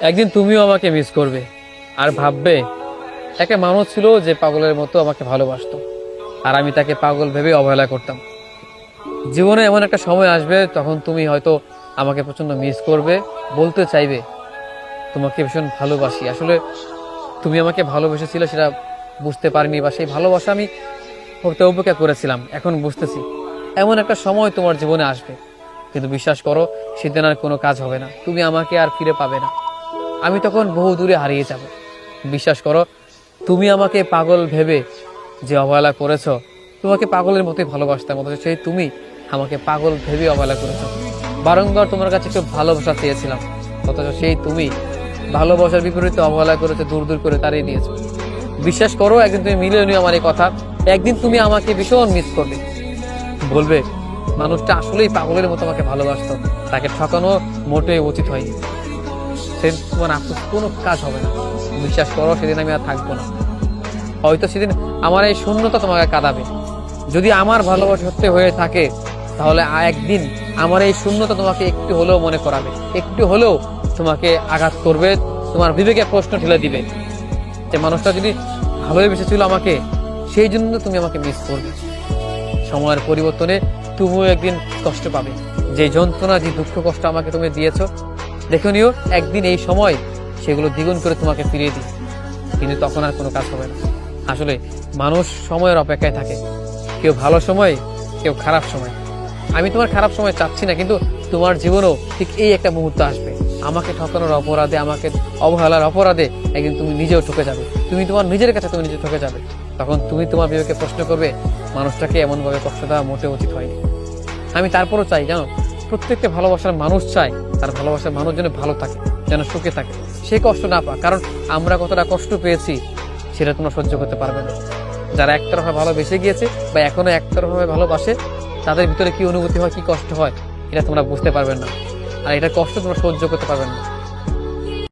একদিন তুমিও আমাকে মিস করবে আর ভাববে একটা মানুষ ছিল যে পাগলের মতো আমাকে ভালোবাসতো, আর আমি তাকে পাগল ভেবে অবহেলা করতাম। জীবনে এমন একটা সময় আসবে তখন তুমি হয়তো আমাকে প্রচন্ড মিস করবে, বলতে চাইবে তোমাকে ভীষণ ভালোবাসি। আসলে তুমি আমাকে ভালোবেসেছিলে সেটা বুঝতে পারিনি, বা সেই ভালোবাসা আমি হতে উপেক্ষা করেছিলাম, এখন বুঝতেছি। এমন একটা সময় তোমার জীবনে আসবে, কিন্তু বিশ্বাস করো সেদিন আর কোনো কাজ হবে না, তুমি আমাকে আর ফিরে পাবে না। আমি তখন বহু দূরে হারিয়ে যাব। বিশ্বাস করো, তুমি আমাকে পাগল ভেবে যে অবহেলা করেছো, তোমাকে পাগলের মতোই ভালোবাসতাম, অথচ সেই তুমি আমাকে পাগল ভেবে অবহেলা করেছো। বারংবার তোমার কাছে একটু ভালোবাসা চেয়েছিলাম, অথচ সেই তুমি ভালোবাসার বিপরীতে অবহেলা করেছো, দূর দূর করে তাড়িয়ে দিয়েছো। বিশ্বাস করো, একদিন তুমি মিলিয়ে নিও আমার এই কথা। একদিন তুমি আমাকে ভীষণ মিস করবে, বলবে মানুষটা আসলেই পাগলের মতো আমাকে ভালোবাসতো, তাকে ঠকানো মোটেই উচিত হয়নি। সেদিন তোমার আফসোস কোনো কাজ হবে না। বিশ্বাস করো, সেদিন আমি আর থাকবো না। হয়তো সেদিন আমার এই শূন্যতা তোমাকে কাঁদাবে। যদি আমার ভালোবাসা সত্যি হয়ে থাকে, তাহলে একদিন আমার এই শূন্যতা তোমাকে একটু হলেও মনে করাবে, একটু হলেও তোমাকে আঘাত করবে, তোমার বিবেকে প্রশ্ন ঠেলে দিবে যে মানুষটা যদি ভালোই বেসেছিল আমাকে, সেই জন্য তুমি আমাকে মিস করবে। সময়ের পরিবর্তনে তুমিও একদিন কষ্ট পাবে। যে যন্ত্রণা, যে দুঃখ কষ্ট আমাকে তুমি দিয়েছো, দেখে নিও একদিন এই সময় সেগুলো দ্বিগুণ করে তোমাকে ফিরিয়ে দিই, কিন্তু তখন আর কোনো কাজ হবে না। আসলে মানুষ সময়ের অপেক্ষায় থাকে, কেউ ভালো সময়, কেউ খারাপ সময়। আমি তোমার খারাপ সময় চাচ্ছি না, কিন্তু তোমার জীবনেও ঠিক এই একটা মুহূর্ত আসবে, আমাকে ঠকানোর অপরাধে, আমাকে অবহেলার অপরাধে একদিন তুমি নিজেও ঠকে যাবে। তুমি তোমার নিজের কাছে তুমি নিজে ঠকে যাবে। তখন তুমি তোমার বিবেকে প্রশ্ন করবে, মানুষটাকে এমনভাবে কষ্ট দেওয়া মোটেও উচিত হয়নি। আমি তারপরও চাই, জানো, প্রত্যেকটা ভালোবাসার মানুষ চায় তার ভালোবাসার মানুষ যেন ভালো থাকে, যেন সুখে থাকে, সে কষ্ট না পায়। কারণ আমরা কতটা কষ্ট পেয়েছি সেটা তোমরা সহ্য করতে পারবে না। যারা একতরফা ভালোবেসে গিয়েছে বা এখনো একতরফাভাবে ভালোবাসে, তাদের ভিতরে কি অনুভূতি হয়, কি কষ্ট হয়, এটা তোমরা বুঝতে পারবেন না, আর এটা কষ্ট তোমরা সহ্য করতে পারবেন না।